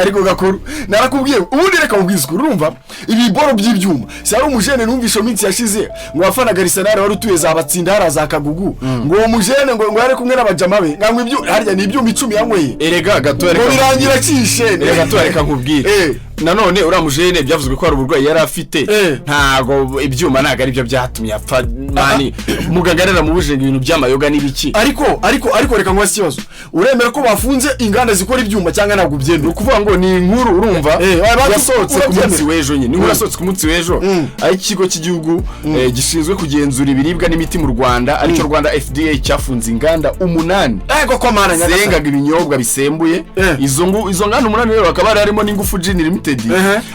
ariko gakuru narakubwiye ubundi reka ubwizwe urumva ibiboro by'ibyuma si ari umujene numvisho minsi yashize ngo wafanaga Arsenal wari utuye za batsinda haraza Kagugu ngo uwo mujene ngo yari kumwe n'abajama be ngamwe ibyo harya ni ibyuma 10 yanyweye erega gato reka birangira cishe erega gato reka nkubwire nanone uramujene byavuzwe ko ari uburwayi yari afite ntago ibyuma naga ari byo byatumye apfa mani mugagarera mu bujenge ibintu by'amayoga n'ibiki ariko reka ngwa kibazo uremera ko bafunze inganda zikora ibyuma cyangwa ntabwo byemera ukuvuga ngo ni inkuru urumva yasohotse ku munsi w'ejo nyine ni yasohotse ku munsi w'ejo ari ikigo cy'igihugu gishinzwe kugenzura ibiribwa n'imiti mu Rwanda aricyo Rwanda FDA cyafunze inganda 8 ego ko mana zengaga ibinyobwa bisembuye izo nganda 8 rero bakaba harimo n'ingufu Gin Limited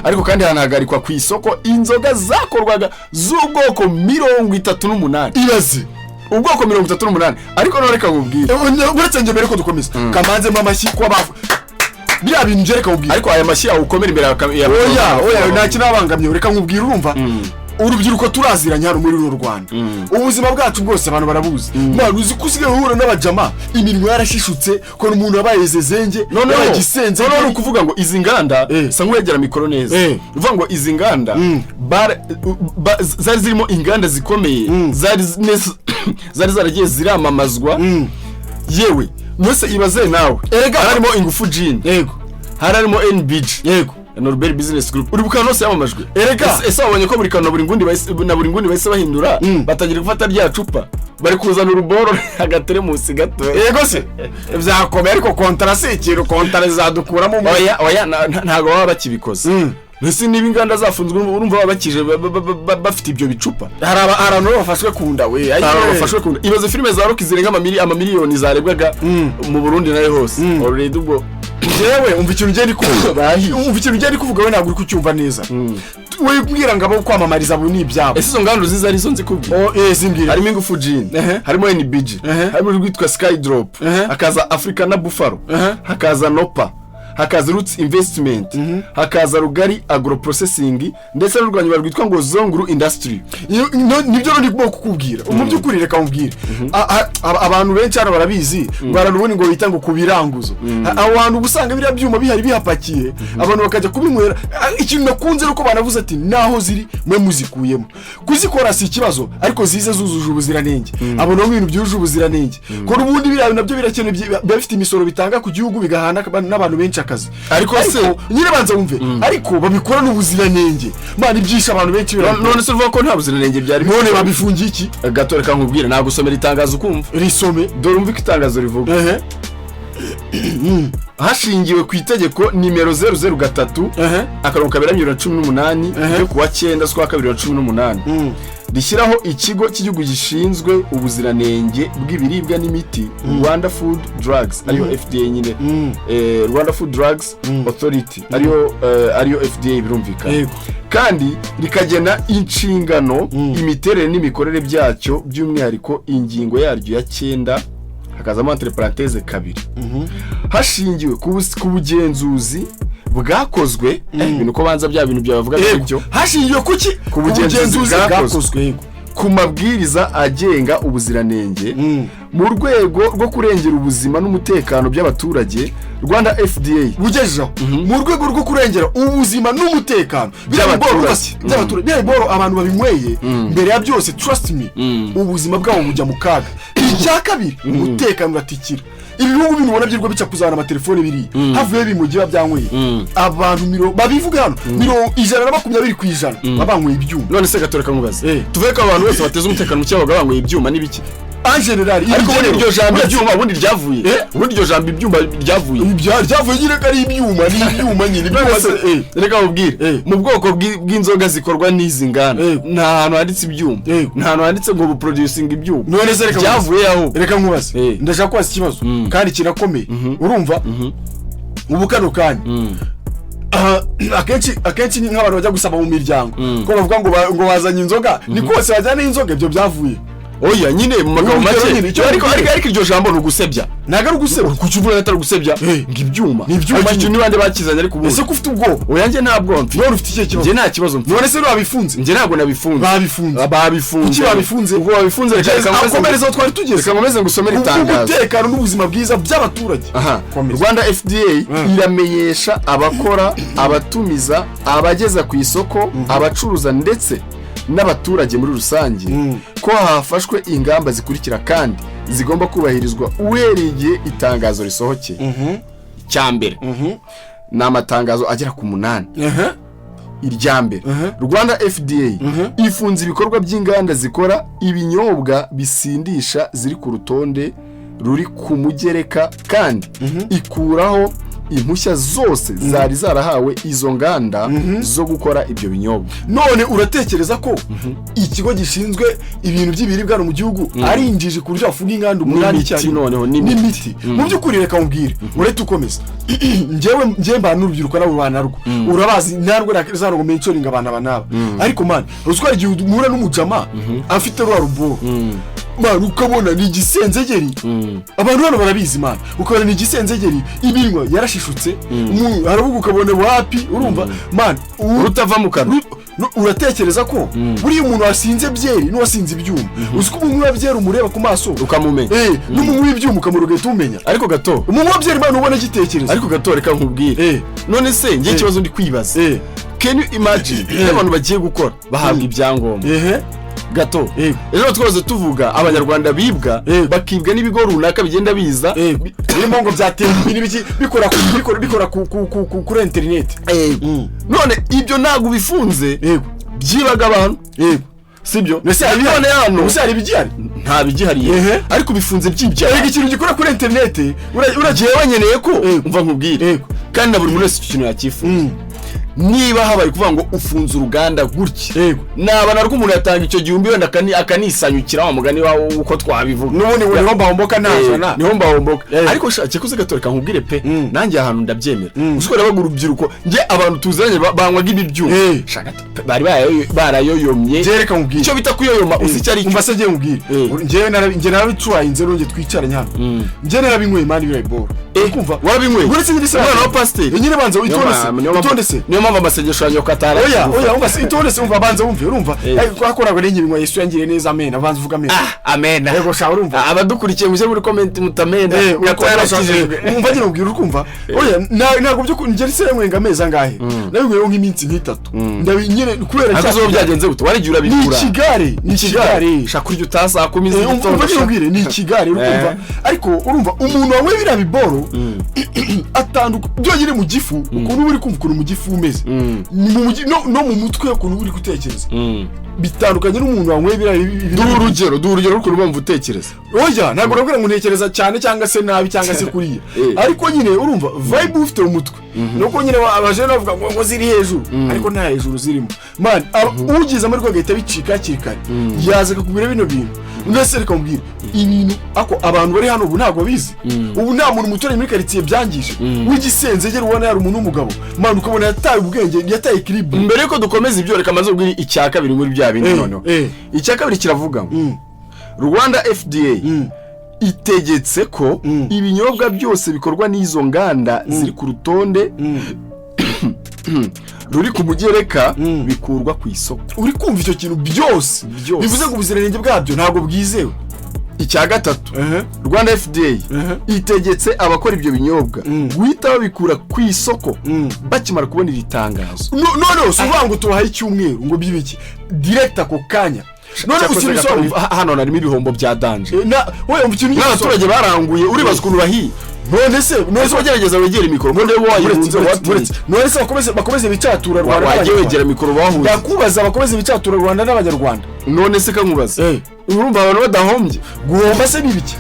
ariko kandi hanahagarikwa Kwisoko inzoga zakorwaga z'ubwoko 38 ibaze ubwoko 38 ariko none reka nkubwire uretse nje mbere ko dukomeza kamanze mamashi kwa bafu bira bintu nje reka nkubwire ariko aya mashi ukomera imbere ya oya nta kinabangamye reka nkubwire urumva urubyiruko turaziranye hano muri Rwanda ubuzima bwacu bwose abantu barabuzi mwana uzi kusigaye uhura n'abajama iminwa yarashishutse ko umuntu abayezezenge yagisenze none ukuvuga ngo izi nganda sangu yegera mikoro neza uvuga ngo izi nganda zari zirimo inganda zikomeye zari zaragiye ziramamazwa yewe mwese ibaze nawe erega harimo ingufu Gin yego harimo NBG yego Norbert Business Group uri bukano se yamamajwe erega ese wabonye ko buri kanwa buri ngundi bahise bahindura batangira gufata rya cupa bari kuzana uruboro agateremusi gato yego se byakomeye ariko kontrasekiro kontra zadukuramo oya ntago baba bakibikoze Nese niba inganda zafunzwe urumva babakije bafite ibyo bicupa harano bafashwe kunda we bafashwe kunda ibaze filime za rock zirenga amamiliyoni zarebwaga mu Burundi naye hose already ubwo jewe umva ikintu ngeri kuvuga we ntabwo uri kucyumva neza we kubwira ngabo kwamamariza abo ni ibyabo ese izo nganda ziza arizo nzi kubwira zimbwira harimo ingufu Gin harimo NBG harimo urwitwa Sky Drop hakaza Africa na Buffalo hakaza Nopa hakaza Roots Investment hakaza Rugari Agro Processing ndetse n'urwanya rwitwa ngo Zonguru Industry nibyo ndi kukubwira mu byukuri reka mubwire abantu benshi hano barabizi baranubone ngo bita ngo kubiranguzo abantu gusanga biriya byuma bihari bihapakiye abantu bakajya kubinywera ikintu nakunze uko banavuze ati naho ziri mwe muzikuyemo kuzikora si ikibazo ariko zize zuzuje ubuziranenge abo no bintu byuje ubuziranenge ko ubundi biriya nabyo birakeneye bafite imisoro bitanga ku gihugu bigahana n'abantu benshi akazi ariko se nyine banza wumve ariko babikora n'ubuziranenge mana ibyisha abantu benshi none se uvuga ko nta buziranenge byari none babifungiye iki gato reka nkubwire nagusomera itangazo ukumva risome dore umva itangazo rivuga hashingiwe ku itegeko nimero 003 akarongo 2018 yo kuwa 9 z'ukwa 2018 rishyiraho ikigo cy'igihugu gishinzwe ubuziranenge bw'ibiribwa n'imiti Rwanda Food Drugs ariyo FDA nyine Rwanda Food Drugs Authority ariyo FDA birumvikana kandi rikagena inshingano imiterere n'imikorere byacyo by'umwihariko ingingo yaryo ya 9 hakazamo entre parenthèse 2 hashingiwe ku bugenzuzi bwakozwe ibintu ko banza bya bintu byavuga byo hashingiwe kuki ku bugenzuzi bwakozwe ku mabwiriza agenga ubuziranenge mu rwego rwo kurengera ubuzima n'umutekano by'abaturage Rwanda FDA bugejeho mu rwego rwo kurengera ubuzima n'umutekano by'abaturage by'aboro abantu babinyweye mbere ya byose trust me ubuzima bwabo bujya mu kaga icya kabiri umutekano uratikira ibihugu binubona byirwa bica kuzana amatelefone biri havuye bimugiba byanyweye abantu babivuga hano 120% babanyweye ibyuma none se gatoreka mubaze tuvuye ko abantu bose bateze umutekano mu cyabo babanyweye ibyuma n'ibiki en general ariko iryo jambo ibyuma ubundi ryavuye ubundi iryo jambo ibyuma ryavuye nyine kari ibyuma nyine reka mubwire mu bwoko bw'inzoga zikorwa n'izi nganda nta hantu handitse ibyuma nta hantu handitse ngo producing ibyuma none se ryavuye aho reka nkubaze ndashaka kwaza ikibazo kandi kirakomeye urumva ubu kano kanya akenshi nk'abantu bajya gusaba mu miryango ko bavuga ngo bazanye inzoga ni kose bajyana inzoga ibyo byavuye oya nyine mu magambo make ariko iryo jambo n'ugusebya naga ari ugusebya kucyuvura atari gusebya ngibyuma ariko nibande bakizanye ariko ubu ese kufite ubwoba oya nje ntabwo mfi none ufite iki kibazo nje nta kibazo mfi none se babifunze nje ntabwo nabifunze babifunze kuki babifunze ubwo babifunze akomereza aho twari tugeze kameze ngusomera itangazo umutekano n'ubuzima bwiza by'abaturage Rwanda FDA iramenyesha abakora abatumiza abageza ku isoko abacuruza ndetse n'abaturage muri rusange ko hafashwe ingamba zikurikira kandi zigomba kubahirizwa uhereye itangazo risohokeye cyambere ni amatangazo agera ku 8 iryambere Rwanda FDA ifunze ibikorwa by'inganda zikora ibinyobwa bisindisha ziri ku rutonde ruri ku mugereka kandi ikuraho impushya zose zari zarahawe izo nganda zo gukora ibyo binyobwa. None uratekereza ko ikigo gishinzwe ibintu by'ibiribwa mu gihugu ari injije ku buryo afunga inganda umunani cyane noneho n'imiti mu by'ukuri reka mubwire urete ukomeza njyewe mba n'urubyiruko nabo bana rwo urabazi ntarwo zarongo mentioning abana banaba ariko man uzwa igihe umura n'umujama afite rwa rubo man ukabona ni gisenzegeri abantu bano barabizi man ukabona ni gisenzegeri ibinwa yarashishutse harabuga ukabona wapi urumva man urutava mu kanwa uratekereza ko buri umuntu wasinze byeri n'uwasinze ibyuma uziko umuntu wabyera umureba ku maso ukamumenya n'umuntu w'ibyuma ukamurogeta umenya ariko gato umuntu wabyera man ubona gitekerezo ariko gato reka nkubwire none se ngiye kibazo ndi kwibaza can you imagine abantu bagiye gukora bahabwa ibyangombwa gato ejo twaze tuvuga abanyarwanda bibwa bakibwa n'ibigo runaka bigenda biza birimo ngo byateye ibintu bikora kuri internet none ibyo ntago bifunze byibaga abantu sibyo nese none hano usari bijyari nta bijihariye ariko bifunze byibya ikintu gikora kuri internet uragiye wanyeneye ko umva nkubwire kandi na buri muntu wese ikintu yakifuza niba habaye kuvuga ngo ufunze uruganda gutya nabana rwo umuntu yatanga icyo gihumbi wenda akanisanyukira wa mugani wawo uko twabivuga none niho mbahomboka nazana niho mbahomboka ariko shake kuze gatoreka nkubwire pe nanjye ahantu ndabyemera ushobora bagura urubyiruko nge abantu tuzanye banywaga ibiryo shaka bari barayoyomye jereka nkubwire icyo bita kuyoyoma usicyari umva se ngiye nkubwire nge narabicuwaye inze runge twicaranye hano nge narabinyweye mani birayibora kumva warabinyweye uretse nyine no pasteur nyine banza witondese niyo mpamvu amasengesho yanjye katara oya umva itondese umva banza wumve urumva kwakoraga n'inyi binywa Yesu yangire neza amen abanza uvuga amen amen yego sha urumva abadukurikiye muze muri comment mutamena umva nyine ubwira ukumva oya ntago byo ngeri se mwenga ameza ngahe nabigweho nk'iminsi nk'itatu ndabinyine kubera cyazo byagenze gute warigira urabikura ni ikigare shakurya utasa kumiza umva nyine ubwire ni ikigare urumva ariko urumva umuntu wawe birabiboro atanduka byonyine mu gifu ukuntu uri kumva ukuntu mu gifu umeze no mu mutwe ukuntu uri gutekereza bitandukanye n'umuntu wanyweye urugero ukuntu bumva utekereza oya ntabwo nabwira ngo ntekereza cyane cyangwa se nabi cyangwa se kuriya ariko nyine urumva vibe ufite mu mutwe nuko nyine abaje bavuga ngo ziri hejuru ariko nta hejuru zirimo man ugize amari kwagahita bicika kirikare yaza kukubwira bino bintu ndetse reka mbwira ibintu ako abantu bari hano ubu ntabwo bizi ubu nta muntu mutoranye muri quartier byangije w'igisenzegera ubona yari umuntu w'umugabo man ukabona yataye ubwenge yataye equilibre mbere yuko dukomeza ibyo reka maze ubwira icya kabiri muri bya bintu noneho icya kabiri kiravuga ngo Rwanda FDA itegetse ko ibinyobwa byose bikorwa n'izo nganda ziri ku rutonde ruri ku mugereka bikurwa ku isoko uri kumva icyo kintu byose bivuze ngo ubuziranenge bwabyo ntabwo bwizewe icya gatatu Rwanda FDA itegetse abakora ibyo binyobwa guhita babikura ku isoko bakimara kubona iri tangazo none uvuga ngo tubahaye icyumweru ngo byibiki direct ako kanya none usibisoro hano narimo ibihombo bya danje oya umukino n'abaturage baranguye uribaza ukuntu bahiye none se bagerageza wegera mikoro ngo ndebe wayirunze none se bakomeze bicatura Rwanda wagiye wegera mikoro bahuze yakubaza bakomeze bicatura Rwanda n'abanyarwanda none se kankubaza urumva abantu badahombye guhomba se nibiki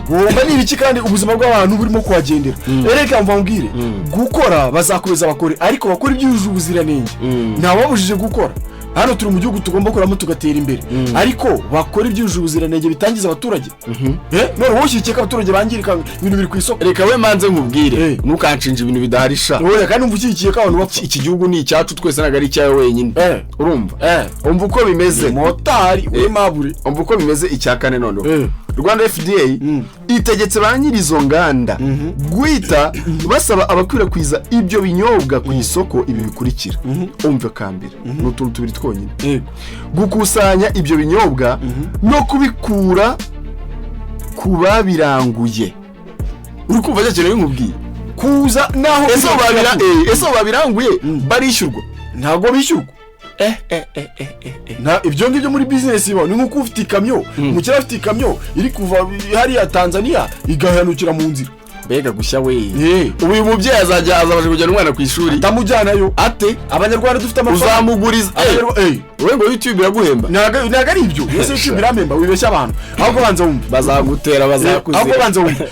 guhomba nibiki kandi ubuzima bw'abantu burimo kuhagendera reka mvambwire gukora bazakomeza bakore ariko bakora ibyujuje ubuziranenge nta wabujije gukora hano turi mu gihugu tugomba kuramo tugatera imbere ariko bakora ibyujuje ubuziranenge bitangiza abaturage none wowe ushyikiye ko abaturage bangirika ibintu biri ku isoko. Reka we manze nkubwire ntukanshinje ibintu bidaharisha wowe kandi umva ushyikiye ko abantu bapfa. Iki gihugu ni icyacu twese ntabwo ari icyawe wenyine urumva umva uko bimeze motari we mabure umva uko bimeze icya kane noneho Rwanda FDA itegetse ba nyiri izo nganda guhita basaba abakwirakwiza ibyo binyobwa ku isoko ibi bikurikira umva kambere n'utuntu tubiri twonyine gukusanya ibyo binyobwa no kubikura ku babiranguye. Uri kumva cyo kintu nkubwiye kuza naho eso babiranguye barishyurwa ntago bishyurwa na ibyo ngibyo muri business iba ni nko ufite ikamyo umukira afite ikamyo iri kuva hariya Tanzania igahanukira mu nzira bega gushya we uyu mubyeyi azabaje kujyana umwana ku ishuri atamujyanayo ate abanyarwanda dufite amafaranga uzamuguriza we ngo YouTube iraguhemba ntago ari ibyo yese YouTube iramemba wibeshya abantu ahubwo banza wumva bazagutera bazakuze ahubwo banza wumva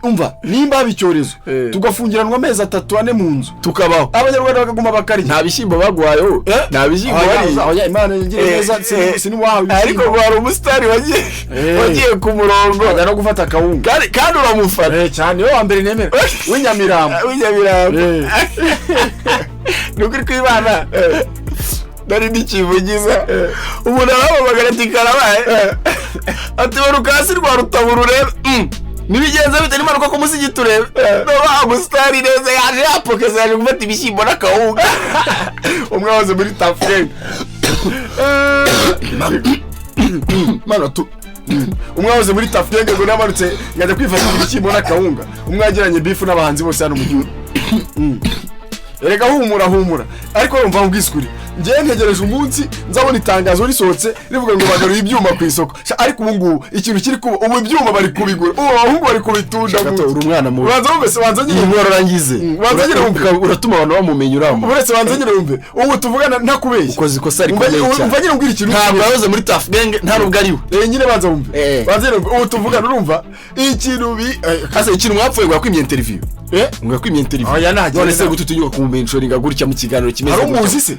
umva nimba bicyorezo tugafungiranwa amezi 3-4 mu nzu tukabaho abanyarwanda bakaguma bakari nta bishyimbo bagwayo nta bishyimbo oya Imana yingire neza sini wawe ariko gwara umusitari wagiye ku murongo no gufata kawunga kandi uramufata cyane we wa mbere nemera w'inyamirambo nukuri kwibana dari ndikivugiza umuntu arababagara ati karabaye ati barukasi rwa rutabura urebe nibigenza bite nimanuka ku musigiti urebe no bagustari neza yaje yapokeza yaje gufata ibishyimbo n'akawunga umwe waze muri tafreng umwe waze muri tafreng ngo namanutse yaje kwifatira ibishyimbo n'akawunga umwe yagiranye beef n'abahanzi bose hano mu gihugu erega humura ariko urumva ubwiskuri ngiye ntegereje umunsi nzabona itangazo risohotse rivuga ngo bagaruye ibyuma ku isoko ariko ubu ngubu ikintu kiri kuba ubu ibyuma bari kubigura ahubwo bari kubitunda uri umwana mu banza nyine warangize uratuma abantu bamumenya uramba uretse banza nyine wumve ubu tuvugana ntakubeshya ukoze ikosa ariko umva nyine umbwira ikintu ntabwo yahoze muri Tough Gang nta nubwo ari we nyine banza wumve banza nyine ubu tuvugana urumva ikintu hasa ikintu mwapfuye gwakwimye interview mwakwimye interview none se gututunyuka ku mentoringa gutya mu kiganiro kimeze gutya ari umuzi se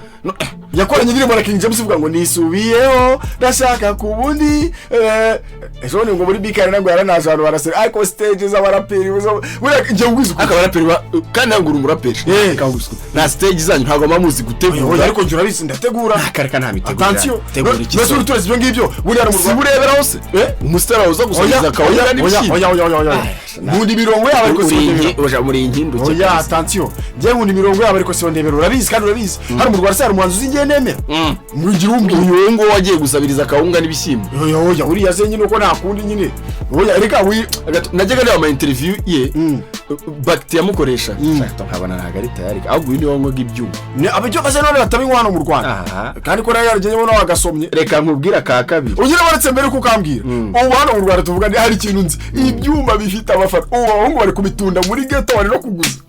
yakoranye indirimbo na King James uvuga ngo nisubiyeho ndashaka kubundi ejo ni ngo muri bikari nango yaranaje abantu barasera ariko stage z'abaraperi buriya ngiye ngwiza akabaraperi kandi nangura umuraperi na stage zanyu ntago mamuzi gutegura ariko njye urabizi ndategura akareka nta mitegura attention mbese uri tureze ibyo ngibyo buriya mu Rwanda burebera hose umusitara uza gusubiza akawunga n'ibishimbo oya ngundi mirongo yabo ariko oja muri inkindu oya attention ngiye ngundi mirongo yabo ariko sondebera urabizi kandi urabizi hano mu Rwanda sari umuhanzi uzingiye nemera ngira uyu ngo wagiye gusabiriza akawunga n'ibishimbo oya uriya se nyine uko nakundi nyine oya reka najyaga ndeba ama interview ye bakti yamukoresha nkabana ntago ari tayari ahubwo ni wango g'ibyuma ni abyo base none batabinywa hano mu Rwanda kandi ko nayo yarageye bona wagasomye reka nkubwira ka kabiri ugira baretse mbere kukambwira ubu hano mu Rwanda tuvuga hari ikintu nzi ibyuma bifite abafata ubu bari kubitunda muri ghetto bari no kuguza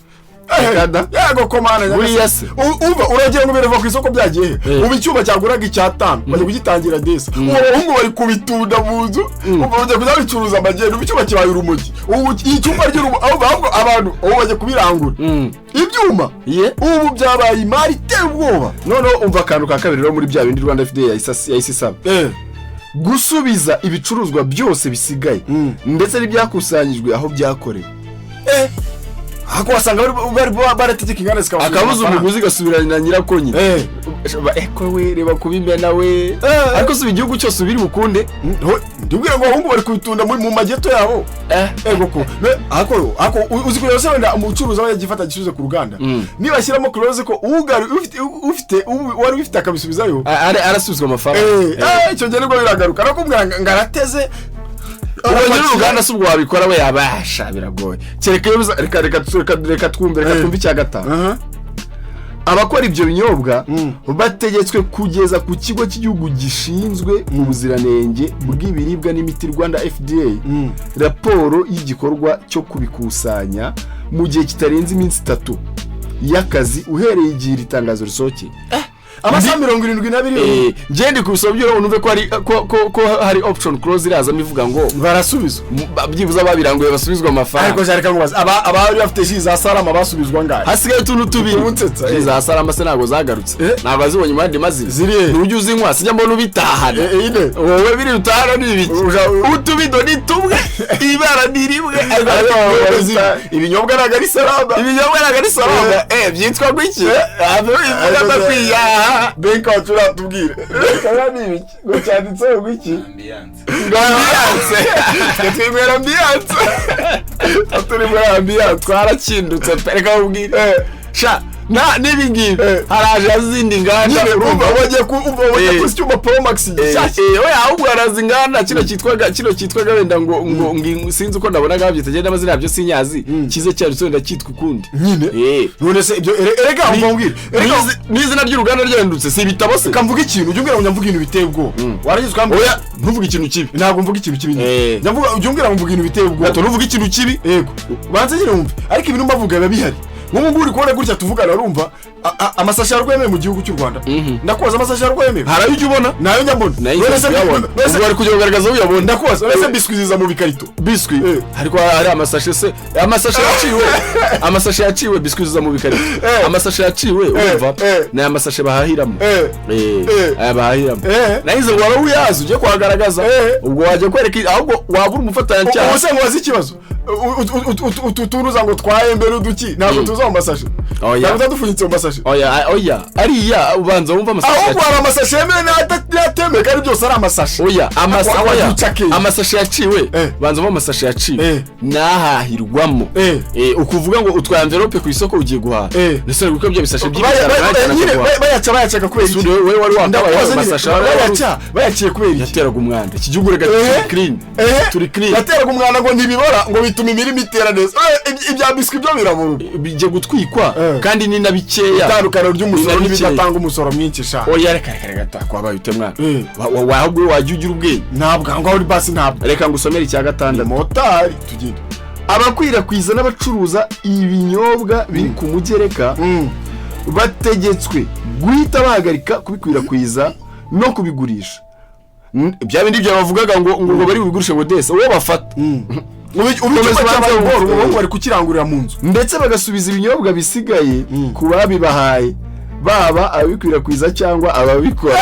yago komana buriya se umva uragiye ngo bireva ku isoko byagiye ubu icyuma cyaguraga icyatanu bari kugitangira desa ubu bari kubitunda mu nzu ubu bajya kuzabicuruza amagendo icyuma kibaye urumogi ubu icyuma ry'urumo ahubwo abantu ubu bajya kubirangura ibyuma ubu byabaye imari iteye ubwoba none umva akantu ka kabiri rero muri bya bindi Rwanda FDA yayisisaba gusubiza ibicuruzwa byose bisigaye ndetse n'ibyakusanyijwe aho byakorewe hako wasanga barategeka inganda zikaba akabuza umuguzi gasubirana nyirako nyine eko we reba kubimena we ariko subi igihugu cyose ubiri bukunde ndibwira ngo ahungu bari kubitunda mu mageto yabo ego ko hako uzi ko yose wenda umucuruzi aba yagifata gisubize ku ruganda niba ashyiramo close ko ugari ufite wari ufite akabisubizayo arasubizwa amafaranga icyo gihe nibwo biragaruka nakubwira ngarateze Uranyura uruganda subwo wabikora we yabasha biragoye. Reka twumve icya gatanu. Abakora ibyo binyobwa bategetswe kugeza ku kigo cy'igihugu gishinzwe mu buziranenge bw'ibiribwa n'imiti Rwanda FDA raporo y'igikorwa cyo kubikusanya mu gihe kitarenze iminsi 3 y'akazi uhereye igihe itangazo risohokeye. amasaha 72 ngende kubisobyo unumve ko hari ko hari option clause iraza mivuga ngo barasubizwa byibuza babiranguye basubizwa amafaranga ariko jareka ngubaza abari bafite shi za Salama basubizwa ngahe hasigaye tuntu tubiri za Salama se nago zagarutse nago azibonye mandi mazina nujye uzinywa sinjya mbona ubitahana wowe biri utahana n'ibiki utubido ni tumwe ibara nirimwe ibinyobwa nagari Salama byitwa gwiki ivuga kwiya benka watura tubwire kana n'ibiki ngo cyanditseho gwiki ambiance twimera ambiance turi muri ambiance twarakindutse pereka ubwire sha nibingi haraje azindi Inganda urumva wagiye ku cyuma Pro Max oya ahubwo haraza Inganda kino cyitwaga wenda ngo sinzi uko ndabona gabyitagenda amazina yabyo sinyazi kize cyarutse wenda cyitwa ukundi nyine none se ibyo erega umvambwire n'izina ry'uruganda ryandutse si bitabo se kamvuga ikintu ujye umbwira ngo nyamvuga ibintu biteye ubwo waragize kwambura oya ntuvuga ikintu kibi ntabwo mvuga ikintu kibi nyamvuga ujye umbwira ngo mvuga ibintu biteye ubwo ntuvuga ikintu kibi yego banze nyine wumve ariko ibintu mbavuga biba bihari nk'ubu uri kubona gutya tuvugana urumva amasashi yarwemewe mu gihugu cy'u Rwanda ndakubaza amasashi yarwemewe harayo ujye ubona nayo njyambona wese bari kujya kugaragaza uyabona ndakubaza wese biswi ziza mu bikarito biswi ariko hari amasashi se amasashi yaciwe biswi ziza mu bikarito amasashi yaciwe urumva na amasashi bahahiramo aya bahahiramo nahize ngo wari uyazi ujye kuhagaragaza ubwo wajya kwereka ahubwo wabura umufatanya cyane ubuse ngo wazi ikibazo uturuza ngo twahembere uduki ntabwo tuza mu masashi ntabwo tadupfunyitse mu masashi oya ariya ubanza wumva amasashi ahubwo hari amasashi yemewe n'atemeye kandi byose ari amasashi amasashi yaciwe banza wumva amasashi yaciwe nahahirwamo ukuvuga ngo utwaye envelope ku isoko ugiye guhaha ndetse n'uko byo bisashi bayaca kubera iki wewe wari wakabaye amasashi bayaciye kubera iki yateraga umwanda iki gihugu rega turi clean yateraga umwanda ngo ntibibora ngo bituma imirimo itera neza ibya biswi byo birabura bijye gutwikwa kandi ni nabikeya itandukano ry'umusoro n'ibidatanga umusoro mwinshi sha oya reka kwabaye utemwana wahubwo wajye ugira ubwenge ntabwo ngo uri basi ntabwo reka ngusomere icya gatandatu motari tugende abakwirakwiza n'abacuruza ibinyobwa biri ku mugereka bategetswe guhita bahagarika kubikwirakwiza no kubigurisha bya bindi byo bavugaga ngo bari bigurishe ngo dese uwo bafata ubu bari kukirangurira mu nzu ndetse bagasubiza ibinyobwa bisigaye ku babibahaye baba abikwirakwiza cyangwa ababikora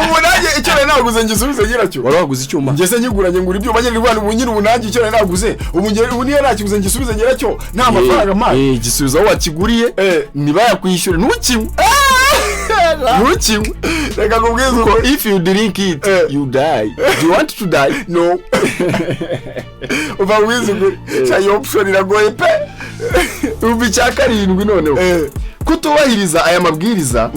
ubu nanjye icyo nari naguze ngisubize nyiracyo wari waguze icyuma ngeze nyiguranye ngura ibyuma nyine rwanda ubu nyine ubu nanjye icyo nari naguze ubu niyo nakiguze ngisubize nyiracyo nta mafaranga mpaye gisubiza aho wakiguriye ntibayakwishyure ntukinywe reka nkubwize uko if you drink it you die do you want to die no uva wize ngo cyayo option iragoye pe ubi cyakarindwi noneho kutubahiriza aya mabwiriza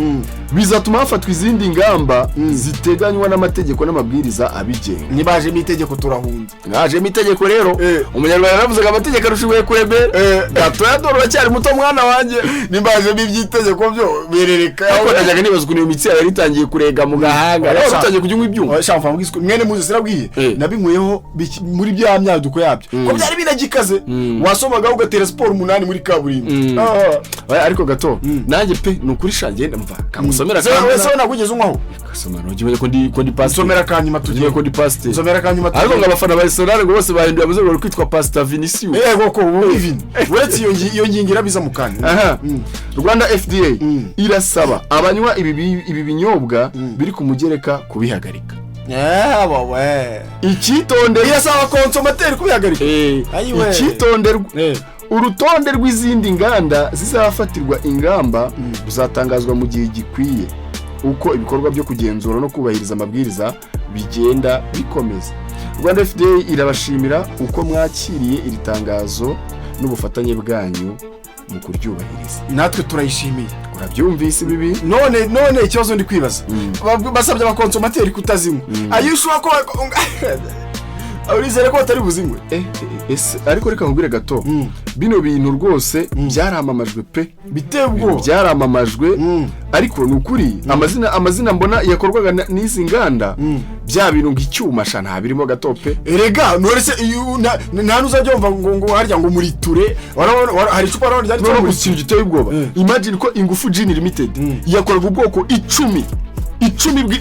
bizatuma hafatwa izindi ngamba ziteganywa n'amategeko n'amabwiriza abigenga nibaje mu itegeko turahunze ngaje mu itegeko rero umunyarwanda yaravuze ngo amategeko arushiwe kuremera gato yadoro cyari muto mwana wanjye nibaje mu by'itegeko byo berereka ariko najyaga nibaza ukuntu imitsi yari itangiye kurega mu gahanga rero utangiye kunywa ibyuma shamfa mbwiswe mwene muze sirabwiye nabinkweyeho muri bya myaduko yabyo ko byari binagikaze wasomaga ugatera sport 8 muri kaburimbo ariko gato nanjye pe nukuri shangenda mva kamusomera kandi wese nagugeze unkwaho kasomera ugiye ko ndi pastor somera kanyuma tugiye ko ndi pastor somera kanyuma ariko ngabafana ba Arsenal ngo bose bahinduye amaze ngo kwitwa Pastor Vinicius koko Vin uretse iyo ngingira biza mukanya Rwanda FDA irasaba abanywa ibi binyobwa biri ku mugereka kubihagarika wowe icyitondere irasaba konsomateri kubihagarika icyitonderwa urutonde rw'izindi nganda zizafatirwa ingamba ruzatangazwa mu gihe gikwiye uko ibikorwa byo kugenzura no kubahiriza amabwiriza bigenda bikomeza. Rwanda FDA irabashimira uko mwakiriye iri tangazo n'ubufatanye bwanyu mu kuryubahiriza. Natwe turayishimiye. Urabyumvise bibi? None ikibazo ndi kwibaza. Basabye abakonsomateri kutazinywa. Ayushwa ko urizere ko batari buzingwe ese ariko reka nkubwire gato bino bintu rwose byaramamajwe pe biteye ubwoba byaramamajwe ariko nukuri amazina mbona yakorwaga n'izi nganda bya bintu ng'icyuma sha nta birimo gato pe erega norese nta nuzajya wumva ngo harya ngo muri ture hari icupa rero ryanditseho ngo ikintu giteye ubwoba imagine ko Ingufu Gin Limited yakoraga ubwoko 10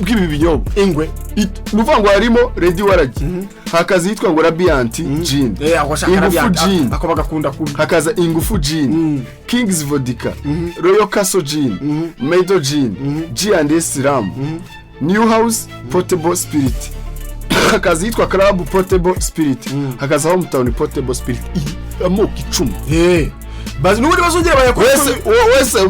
bw'ibi binyobwa ingwe nuvuga ngo harimo Ready Waragi hakaza yitwa ngo Radiant Gin Ingufu Gin ako bagakunda kubi hakaza Ingufu Gin King's Vodka Royal Castle Gin Maido Gin G&S Ram New House Portable Spirit hakaza yitwa Club Portable Spirit hakaza Hometown Portable Spirit amoko 10 bazi n'ubundi bazongera bayakora wese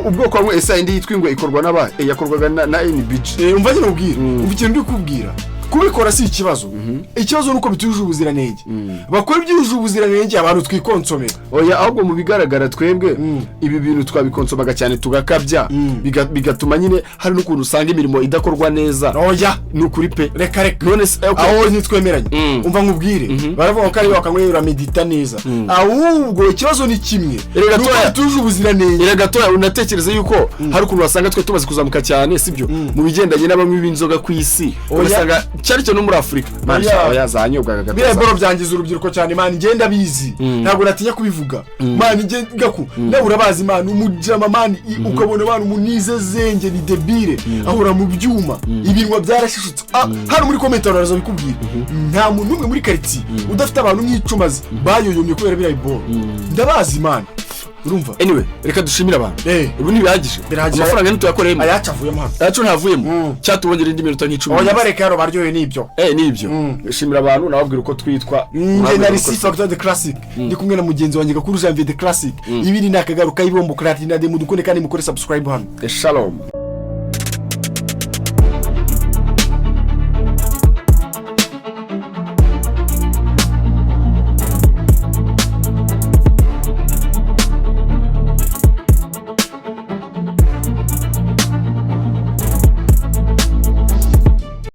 ubwoko bamwe esa indi yitwa ingwe ikorwa n'aba yakorwaga na NBG umva nyine ubwira umva ikintu ndi kubwira kubikora si ikibazo ikibazo nuko bituje ubuziranenge bakora ibyuje ubuziranenge abantu twikonsomera oya ahubwo mu bigaragara twebwe ibi bintu twabikonsomaga cyane tugakabya bigatuma nyine hari n'ukuntu usanga imirimo idakorwa neza oya nukuri pe reka none aho nitwemeranye umva nkubwire baravuga ko ari bakanywera medita neza ahubwo ikibazo ni kimwe nuko bituje ubuziranenge erega toya unatekereza yuko hari ukuntu wasanga twe tumaze kuzamuka cyane sibyo mu bigendanye n'abanywi b'inzoga ku isi ugasanga cyari cyo no muri Afrika yazanyobwaga gatatu biraboro byangiza urubyiruko cyane man ngenda bizi ntabwo natinya kubivuga man gaku nawe urabazi man umujama man ukabona abantu munize zenge ni debile ahura mu byuma ibinwa byarashishutse hano muri comment baraza bikubwira nta muntu umwe muri quartier udafite abantu nk'icumazi bayoyomye kubera birayiboro ndabazi man urumva anyway reka dushimira abantu ubu ntibihagije amafaranga ntituyakoreyemo ayacavuyemo hano yacu ntavuyemo cyatubongera indi minota nk'icumi oya bareka yaro baryoye nibyo nibyo shimira abantu nababwira uko twitwa nari Factor the Classic ndi kumwe na mugenzi wanjye Gakuru Janvier the Classic ibiri nakagaruka Ibihombo Platinum de mudukone kandi mukore subscribe hano shalom